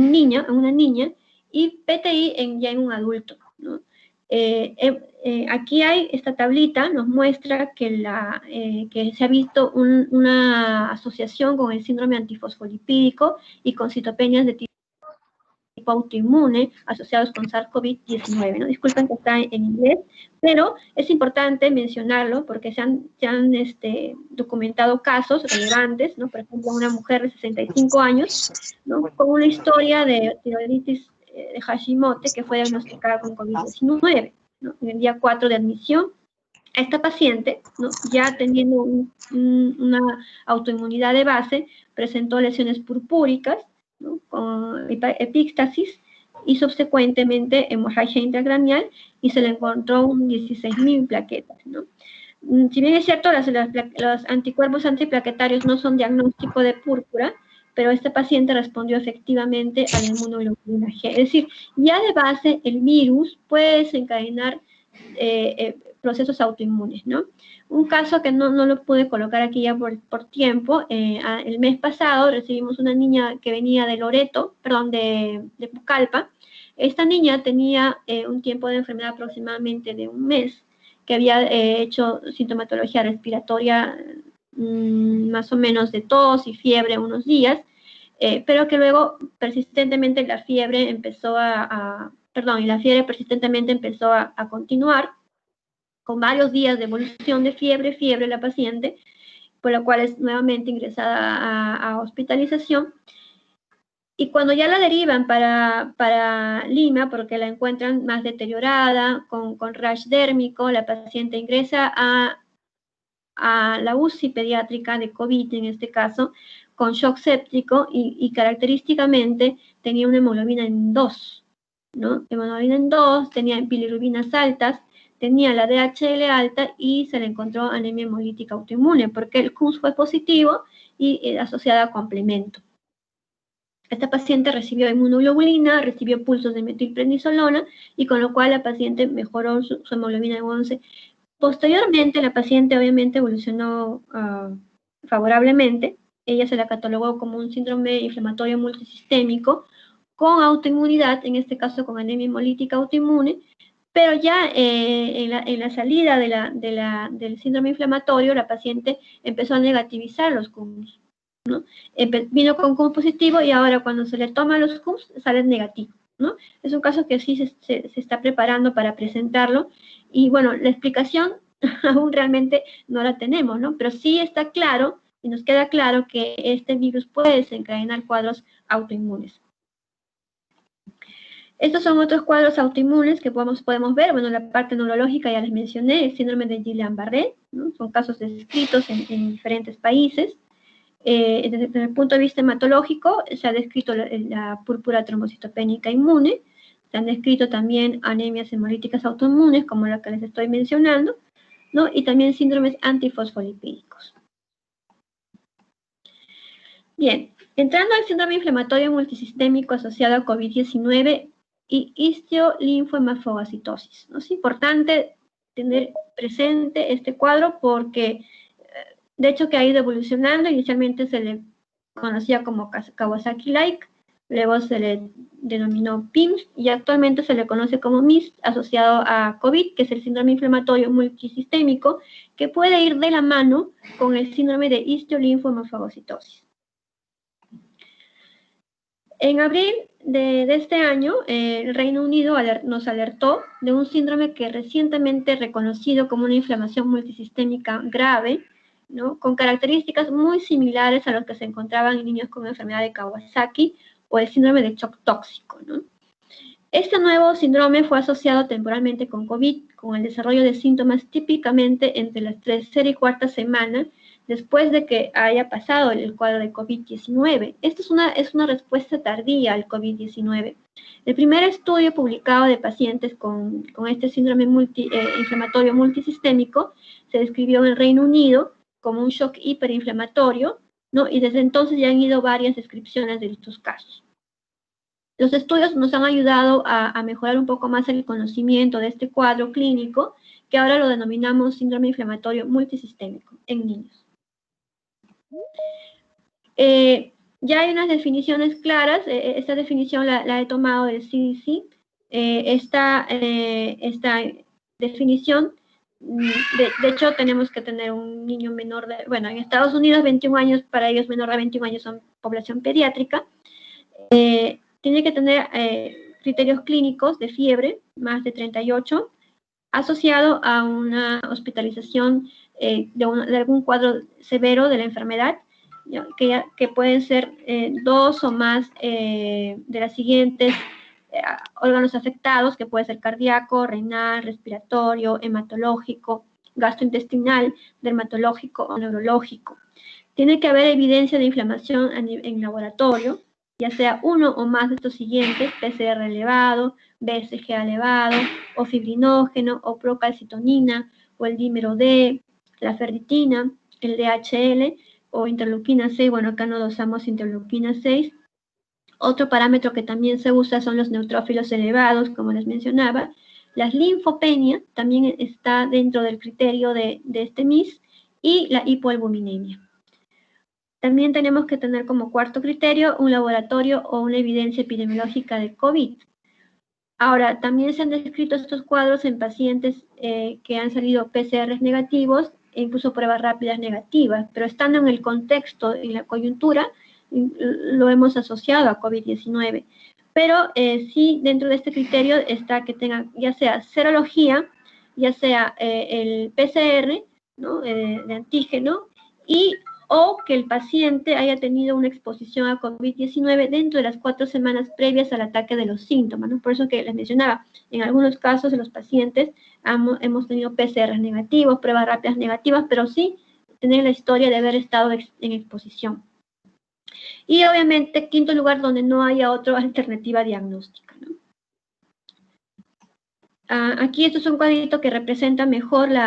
una niña y PTI ya en un adulto, ¿no? Aquí hay esta tablita, nos muestra que se ha visto una asociación con el síndrome antifosfolipídico y con citopenias de tipo tipo autoinmune asociados con SARS-CoV-19, ¿no? Disculpen que está en inglés, pero es importante mencionarlo porque se han documentado casos relevantes, ¿no? Por ejemplo, una mujer de 65 años, ¿no? Con una historia de tiroiditis de Hashimoto que fue diagnosticada con COVID-19, ¿no? En el día 4 de admisión, esta paciente, ¿no? Ya teniendo una autoinmunidad de base, presentó lesiones purpúricas, ¿no? Con epíctasis y subsecuentemente hemorragia intracraneal, y se le encontró un 16.000 plaquetas, ¿no? Si bien es cierto, los anticuerpos antiplaquetarios no son diagnóstico de púrpura, pero este paciente respondió efectivamente a la inmunoglobulina G. Es decir, ya de base el virus puede desencadenar procesos autoinmunes, ¿no? Un caso que no lo pude colocar aquí ya por tiempo, el mes pasado recibimos una niña que venía de Loreto, perdón, de Pucallpa. Esta niña tenía un tiempo de enfermedad aproximadamente de un mes, que había hecho sintomatología respiratoria más o menos de tos y fiebre unos días, pero que luego persistentemente la fiebre empezó persistentemente empezó a continuar, con varios días de evolución de fiebre la paciente, por lo cual es nuevamente ingresada a hospitalización. Y cuando ya la derivan para Lima, porque la encuentran más deteriorada, con rash dérmico, la paciente ingresa a la UCI pediátrica de COVID, en este caso, con shock séptico, y característicamente tenía una hemoglobina en 2, ¿no? Hemoglobina en 2, tenía bilirrubinas altas, tenía la DHL alta y se le encontró anemia hemolítica autoinmune, porque el CUS fue positivo y asociada a complemento. Esta paciente recibió inmunoglobulina, recibió pulsos de metilprednisolona, y con lo cual la paciente mejoró su hemoglobina en 11. Posteriormente, la paciente obviamente evolucionó favorablemente. Ella se la catalogó como un síndrome inflamatorio multisistémico con autoinmunidad, en este caso con anemia hemolítica autoinmune, pero ya en la salida del síndrome inflamatorio, la paciente empezó a negativizar los CUMS, ¿no? Vino con CUMS positivo, y ahora cuando se le toman los CUMS salen negativos, ¿no? Es un caso que sí se está preparando para presentarlo, y bueno, la explicación aún realmente no la tenemos, ¿no? Pero sí está claro, y nos queda claro, que este virus puede desencadenar cuadros autoinmunes. Estos son otros cuadros autoinmunes que podemos ver. Bueno, la parte neurológica ya les mencioné, el síndrome de Guillain-Barré, ¿no? Son casos descritos en diferentes países. Desde el punto de vista hematológico, se ha descrito la púrpura trombocitopénica inmune, se han descrito también anemias hemolíticas autoinmunes, como la que les estoy mencionando, ¿no? Y también síndromes antifosfolipídicos. Bien, entrando al síndrome inflamatorio multisistémico asociado a COVID-19 y histiolinfohemafagocitosis, ¿no? Es importante tener presente este cuadro porque, de hecho, que ha ido evolucionando. Inicialmente se le conocía como Kawasaki-like, luego se le denominó PIMS, y actualmente se le conoce como MIST, asociado a COVID, que es el síndrome inflamatorio multisistémico, que puede ir de la mano con el síndrome de histiolinfohemafagocitosis. En abril de este año, el Reino Unido nos alertó de un síndrome que recientemente reconocido como una inflamación multisistémica grave, ¿no? Con características muy similares a los que se encontraban en niños con enfermedad de Kawasaki o el síndrome de shock tóxico, ¿no? Este nuevo síndrome fue asociado temporalmente con COVID, con el desarrollo de síntomas típicamente entre las tercera y cuarta semana después de que haya pasado el cuadro de COVID-19. Esto es una respuesta tardía al COVID-19. El primer estudio publicado de pacientes con este síndrome inflamatorio multisistémico se describió en el Reino Unido como un shock hiperinflamatorio, ¿no? Y desde entonces ya han ido varias descripciones de estos casos. Los estudios nos han ayudado a mejorar un poco más el conocimiento de este cuadro clínico, que ahora lo denominamos síndrome inflamatorio multisistémico en niños. Ya hay unas definiciones claras. Esta definición la he tomado del CDC. Esta definición, de hecho, tenemos que tener un niño menor de, bueno, en Estados Unidos 21 años, para ellos menor de 21 años son población pediátrica. Tiene que tener criterios clínicos de fiebre, más de 38, asociado a una hospitalización de algún cuadro severo de la enfermedad, que pueden ser 2 o más de las siguientes órganos afectados, que puede ser cardíaco, renal, respiratorio, hematológico, gastrointestinal, dermatológico o neurológico. Tiene que haber evidencia de inflamación en laboratorio, ya sea uno o más de estos siguientes: PCR elevado, BCG elevado, o fibrinógeno, o procalcitonina, o el dímero D, la ferritina, el DHL, o interleuquina 6, bueno, acá no dosamos interleuquina 6. Otro parámetro que también se usa son los neutrófilos elevados, como les mencionaba. Las linfopenia también está dentro del criterio de este MIS, y la hipoalbuminemia. También tenemos que tener como cuarto criterio un laboratorio o una evidencia epidemiológica de COVID. Ahora, también se han descrito estos cuadros en pacientes que han salido PCRs negativos e incluso pruebas rápidas negativas, pero estando en el contexto, en la coyuntura, lo hemos asociado a COVID-19. Pero sí, dentro de este criterio está que tenga ya sea serología, ya sea el PCR, ¿no? De antígeno, o que el paciente haya tenido una exposición a COVID-19 dentro de las 4 semanas previas al ataque de los síntomas, ¿no? Por eso que les mencionaba, en algunos casos de los pacientes hemos tenido PCR negativos, pruebas rápidas negativas, pero sí tener la historia de haber estado en exposición. Y obviamente, quinto lugar, donde no haya otra alternativa diagnóstica, ¿no? Aquí esto es un cuadrito que representa mejor los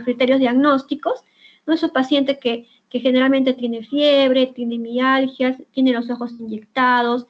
criterios diagnósticos, ¿no? Esos pacientes que generalmente tiene fiebre, tiene mialgias, tiene los ojos inyectados.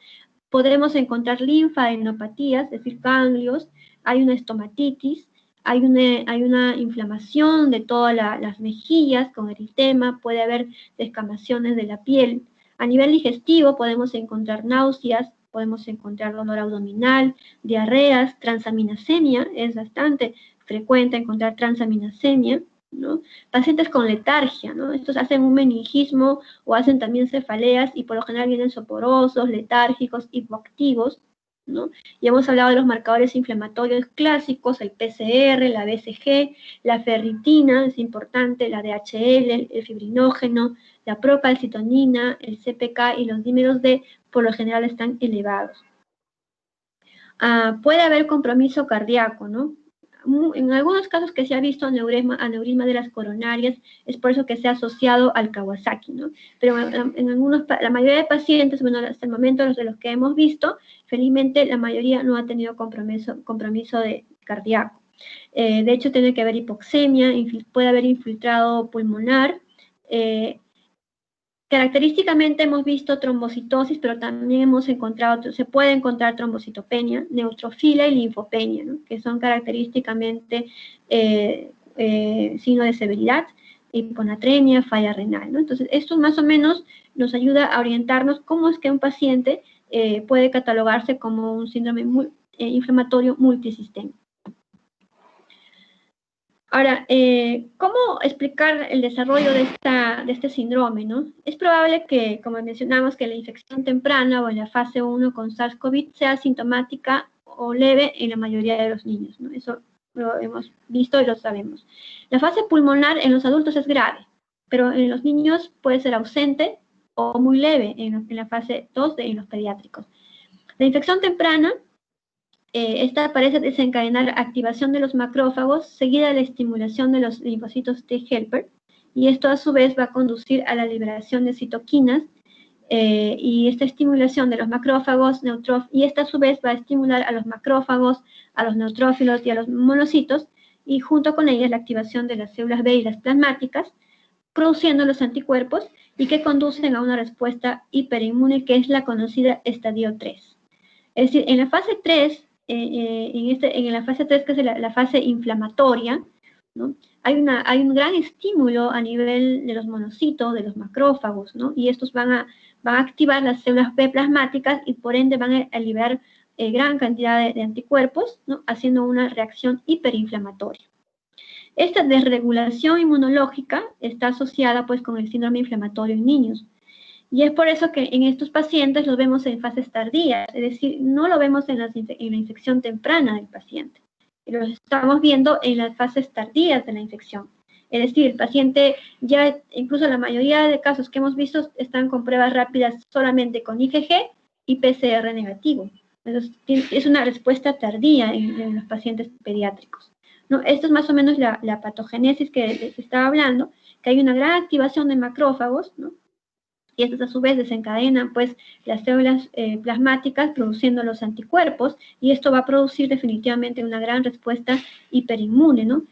Podremos encontrar linfadenopatías, es decir, ganglios, hay una estomatitis, hay una inflamación de todas las mejillas con eritema, puede haber descamaciones de la piel. A nivel digestivo podemos encontrar náuseas, podemos encontrar dolor abdominal, diarreas, transaminasemia, es bastante frecuente encontrar transaminasemia, ¿no? Pacientes con letargia, ¿no? Estos hacen un meningismo o hacen también cefaleas y por lo general vienen soporosos, letárgicos, hipoactivos, ¿no? Y hemos hablado de los marcadores inflamatorios clásicos, el PCR, la BCG, la ferritina, es importante, la DHL, el fibrinógeno, la procalcitonina, el CPK y los dímeros D, por lo general están elevados. Puede haber compromiso cardíaco, ¿no? En algunos casos que se ha visto aneurisma de las coronarias, es por eso que se ha asociado al Kawasaki, ¿no? Pero la mayoría de pacientes, bueno, hasta el momento de los que hemos visto, felizmente la mayoría no ha tenido compromiso cardíaco. De hecho, tiene que haber hipoxemia, puede haber infiltrado pulmonar. Característicamente hemos visto trombocitosis, pero también se puede encontrar trombocitopenia, neutrofila y linfopenia, ¿no? Que son característicamente signo de severidad, hiponatremia, falla renal, ¿no? Entonces, esto más o menos nos ayuda a orientarnos cómo es que un paciente puede catalogarse como un síndrome inflamatorio multisistémico. Ahora, ¿cómo explicar el desarrollo de este síndrome, ¿no? Es probable que, como mencionamos, que la infección temprana o en la fase 1 con SARS-CoV sea sintomática o leve en la mayoría de los niños, ¿no? Eso lo hemos visto y lo sabemos. La fase pulmonar en los adultos es grave, pero en los niños puede ser ausente o muy leve en la fase 2 en los pediátricos. La infección temprana, esta parece desencadenar activación de los macrófagos seguida de la estimulación de los linfocitos T helper, y esto a su vez va a conducir a la liberación de citoquinas, y esta estimulación de los macrófagos, y esta a su vez va a estimular a los macrófagos, a los neutrófilos y a los monocitos, y junto con ellas la activación de las células B y las plasmáticas, produciendo los anticuerpos y que conducen a una respuesta hiperinmune que es la conocida estadio 3. Es decir, en la fase 3, en la fase 3, que es la fase inflamatoria, ¿no? Hay un gran estímulo a nivel de los monocitos, de los macrófagos, ¿no? Y estos van a activar las células B plasmáticas y por ende van a liberar gran cantidad de anticuerpos, ¿no? Haciendo una reacción hiperinflamatoria. Esta desregulación inmunológica está asociada pues con el síndrome inflamatorio en niños. Y es por eso que en estos pacientes los vemos en fases tardías, es decir, no lo vemos en la infección temprana del paciente. Los estamos viendo en las fases tardías de la infección. Es decir, el paciente ya, incluso la mayoría de casos que hemos visto están con pruebas rápidas solamente con IgG y PCR negativo. Entonces, es una respuesta tardía en los pacientes pediátricos, ¿no? Esto es más o menos la patogénesis que les estaba hablando, que hay una gran activación de macrófagos, ¿no? Y estas a su vez desencadenan pues las células plasmáticas produciendo los anticuerpos, y esto va a producir definitivamente una gran respuesta hiperinmune, ¿no?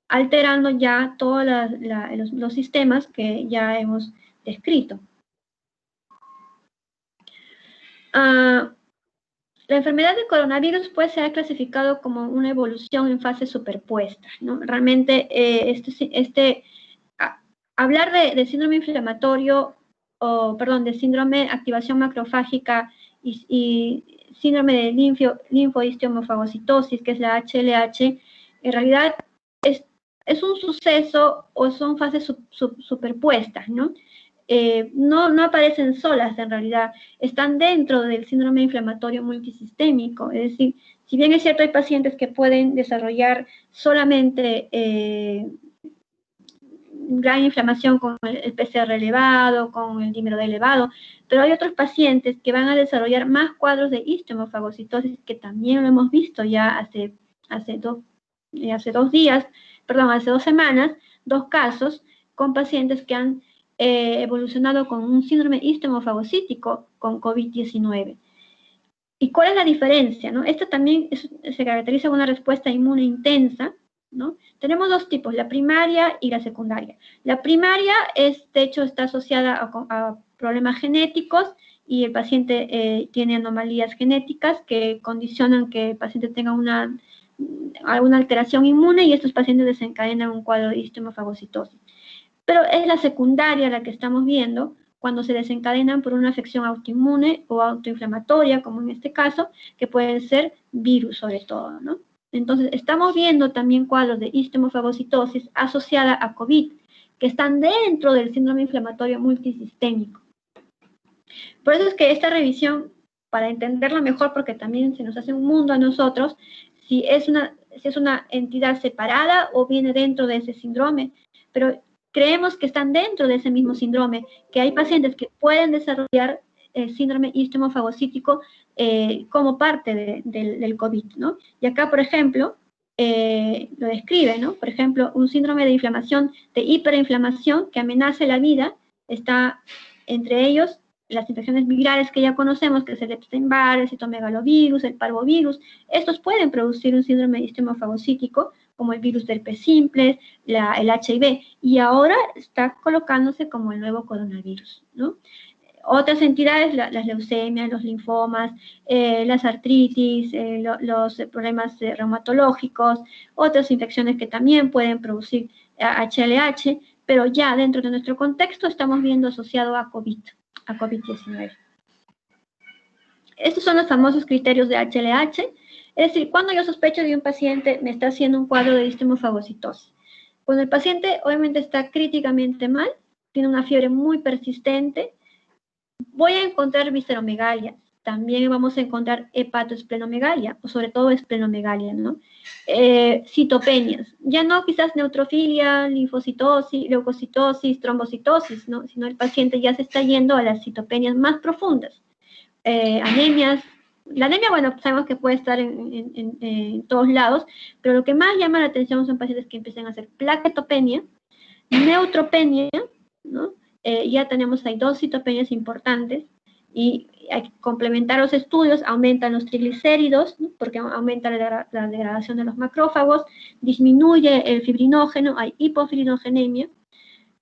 Alterando ya todos los sistemas que ya hemos descrito. La enfermedad de coronavirus puede ser clasificado como una evolución en fases superpuestas, ¿no? Realmente hablar de síndrome inflamatorio, de síndrome de activación macrofágica y síndrome de linfohistiohemofagocitosis, que es la HLH, en realidad es un suceso o son fases superpuestas, ¿no? No aparecen solas en realidad, están dentro del síndrome inflamatorio multisistémico, es decir, si bien es cierto hay pacientes que pueden desarrollar solamente gran inflamación con el PCR elevado, con el dímero D elevado, pero hay otros pacientes que van a desarrollar más cuadros de histiohemofagocitosis, que también lo hemos visto ya hace 2 semanas, 2 casos con pacientes que han evolucionado con un síndrome histiohemofagocítico con COVID-19. ¿Y cuál es la diferencia, no? Esto también se caracteriza por una respuesta inmune intensa, ¿no? Tenemos 2 tipos, la primaria y la secundaria. La primaria, de hecho, está asociada a problemas genéticos, y el paciente tiene anomalías genéticas que condicionan que el paciente tenga alguna alteración inmune, y estos pacientes desencadenan un cuadro de histiohemofagocitosis. Pero es la secundaria la que estamos viendo cuando se desencadenan por una afección autoinmune o autoinflamatoria, como en este caso, que pueden ser virus sobre todo, ¿no? Entonces, estamos viendo también cuadros de histiohemofagocitosis asociada a COVID, que están dentro del síndrome inflamatorio multisistémico. Por eso es que esta revisión, para entenderla mejor, porque también se nos hace un mundo a nosotros, si es una entidad separada o viene dentro de ese síndrome, pero creemos que están dentro de ese mismo síndrome, que hay pacientes que pueden desarrollar el síndrome histiohemofagocítico como parte del COVID, ¿no? Y acá, por ejemplo, lo describe, ¿no? Por ejemplo, un síndrome de inflamación, de hiperinflamación que amenaza la vida, está entre ellos las infecciones virales que ya conocemos, que es el Epstein-Barr, el citomegalovirus, el parvovirus. Estos pueden producir un síndrome histiohemofagocítico, como el virus del herpes simple, el HIV, y ahora está colocándose como el nuevo coronavirus, ¿no? Otras entidades, las leucemias, los linfomas, las artritis, los problemas reumatológicos, otras infecciones que también pueden producir HLH, pero ya dentro de nuestro contexto estamos viendo asociado a COVID-19. Estos son los famosos criterios de HLH, es decir, cuando yo sospecho de un paciente me está haciendo un cuadro de histiohemofagocitosis. Cuando el paciente obviamente está críticamente mal, tiene una fiebre muy persistente, voy a encontrar visceromegalia, también vamos a encontrar hepatoesplenomegalia, o sobre todo esplenomegalia, ¿no? Citopenias, ya no quizás neutrofilia, linfocitosis, leucocitosis, trombocitosis, ¿no? Sino el paciente ya se está yendo a las citopenias más profundas. Anemias, la anemia, bueno, sabemos que puede estar en todos lados, pero lo que más llama la atención son pacientes que empiezan a hacer plaquetopenia, neutropenia, ¿no? Ya tenemos ahí 2 citopenias importantes, y hay que complementar los estudios, aumentan los triglicéridos, ¿no? Porque aumenta la degradación de los macrófagos, disminuye el fibrinógeno, hay hipofibrinogenia,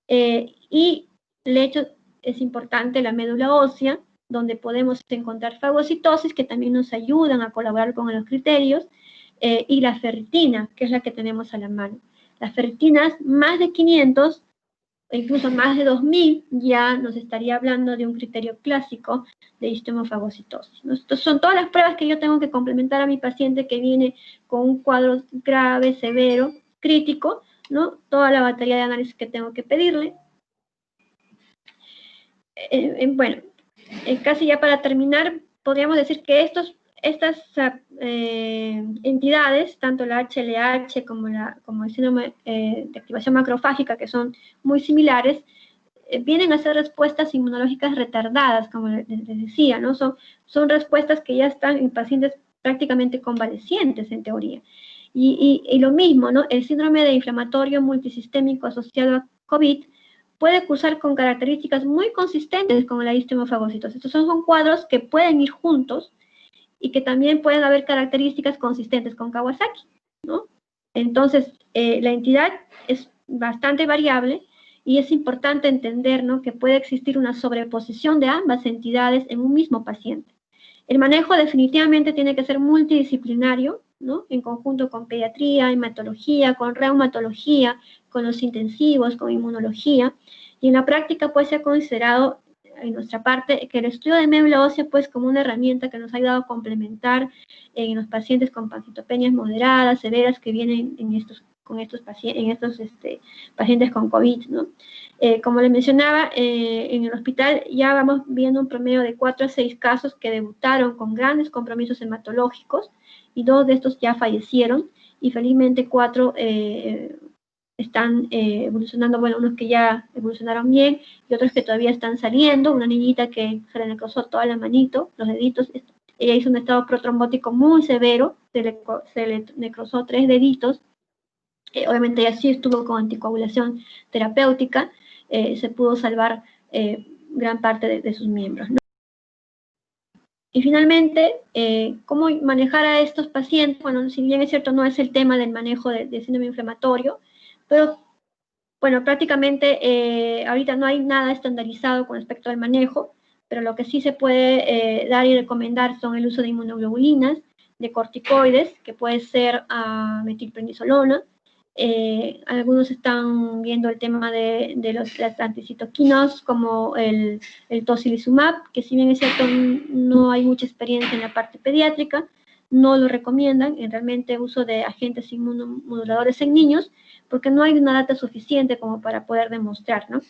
y de hecho es importante la médula ósea, donde podemos encontrar fagocitosis, que también nos ayudan a colaborar con los criterios, y la ferritina, que es la que tenemos a la mano. Las ferritinas, más de 500, incluso más de 2000, ya nos estaría hablando de un criterio clásico de histiohemofagocitosis, ¿no? Estas son todas las pruebas que yo tengo que complementar a mi paciente que viene con un cuadro grave, severo, crítico, ¿no? Toda la batería de análisis que tengo que pedirle. bueno, casi ya para terminar, podríamos decir que estas entidades, tanto la HLH como el síndrome de activación macrofágica, que son muy similares, vienen a ser respuestas inmunológicas retardadas, como les decía, ¿no? Son respuestas que ya están en pacientes prácticamente convalecientes, en teoría. Y lo mismo, ¿no? El síndrome de inflamatorio multisistémico asociado a COVID puede cursar con características muy consistentes con la histomofagocitosis. Estos son cuadros que pueden ir juntos y que también pueden haber características consistentes con Kawasaki, ¿no? Entonces, la entidad es bastante variable y es importante entender, ¿no?, que puede existir una sobreposición de ambas entidades en un mismo paciente. El manejo definitivamente tiene que ser multidisciplinario, ¿no?, en conjunto con pediatría, hematología, con reumatología, con los intensivos, con inmunología, y en la práctica puede ser considerado, en nuestra parte, que el estudio de médula ósea, pues, como una herramienta que nos ha ayudado a complementar en los pacientes con pancitopenias moderadas, severas, que vienen en estos pacientes con COVID, ¿no? Como les mencionaba, en el hospital ya vamos viendo un promedio de 4 a 6 casos que debutaron con grandes compromisos hematológicos, y 2 de estos ya fallecieron, y felizmente 4 están evolucionando, bueno, unos que ya evolucionaron bien, y otros que todavía están saliendo. Una niñita que se le necrosó toda la manito, los deditos, ella hizo un estado protrombótico muy severo, se le necrosó 3 deditos, obviamente ella sí estuvo con anticoagulación terapéutica, se pudo salvar gran parte de sus miembros, ¿no? Y finalmente, ¿cómo manejar a estos pacientes? Bueno, si bien es cierto, no es el tema del manejo de síndrome inflamatorio, pero bueno, prácticamente ahorita no hay nada estandarizado con respecto al manejo, pero lo que sí se puede dar y recomendar son el uso de inmunoglobulinas, de corticoides, que puede ser metilprednisolona. Algunos están viendo el tema de los anticitoquinas, como el tocilizumab, que si bien es cierto no hay mucha experiencia en la parte pediátrica, no lo recomiendan en realmente uso de agentes inmunomoduladores en niños, porque no hay una data suficiente como para poder demostrar, ¿no?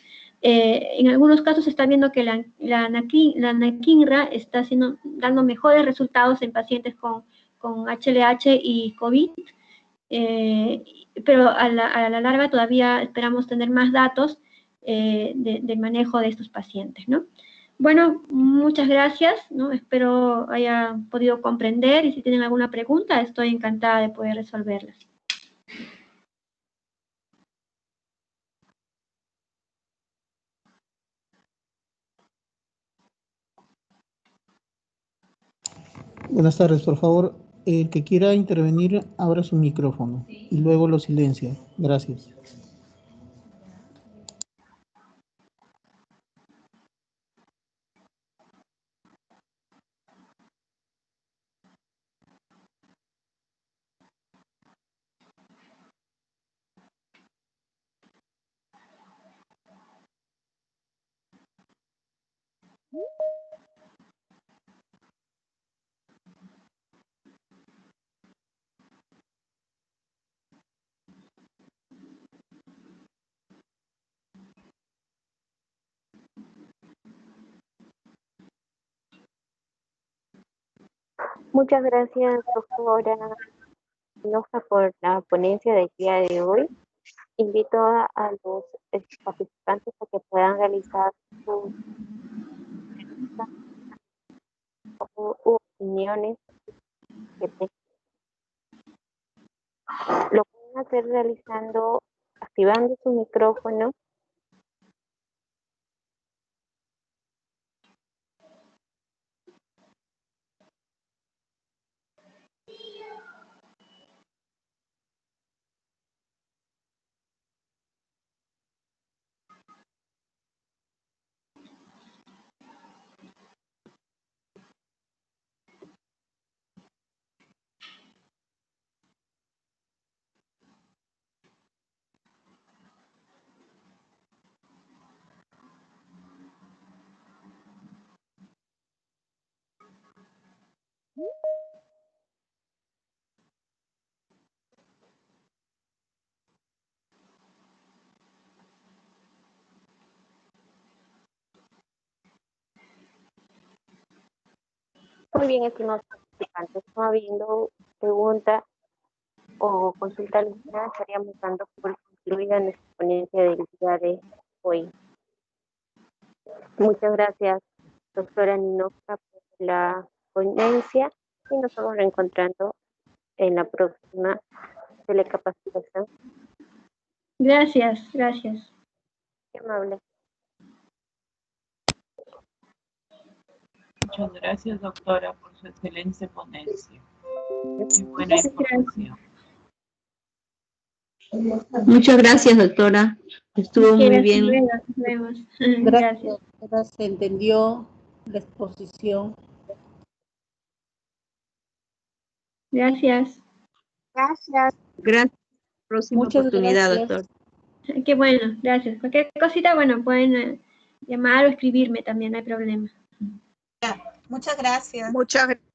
En algunos casos se está viendo que la anakinra está dando mejores resultados en pacientes con HLH y COVID, pero a la larga todavía esperamos tener más datos del manejo de estos pacientes, ¿no? Bueno, muchas gracias, ¿no? Espero haya podido comprender, y si tienen alguna pregunta, estoy encantada de poder resolverlas. Buenas tardes, por favor. El que quiera intervenir, abra su micrófono y luego lo silencia. Gracias. Muchas gracias, doctora Hinojosa, por la ponencia del día de hoy. Invito a los participantes a que puedan realizar sus preguntas u opiniones que lo pueden hacer activando su micrófono. Muy bien, estimados participantes, no habiendo pregunta o consulta alguna, estaríamos dando por concluida nuestra ponencia del día de hoy. Muchas gracias, doctora Ninoca, por la ponencia y nos vamos reencontrando en la próxima telecapacitación. Gracias, gracias. Qué amable. Muchas gracias, doctora, por su excelente ponencia. Muy buena Muchas información. Muchas gracias, doctora. Estuvo muy Hasta bien. luego, nos vemos. Gracias. Gracias, doctora, se entendió la exposición. Gracias. Gracias. Próxima Muchas oportunidad, gracias. doctor. Qué bueno, gracias. Cualquier cosita, bueno, pueden llamar o escribirme también, no hay problema. Muchas gracias. Muchas gracias.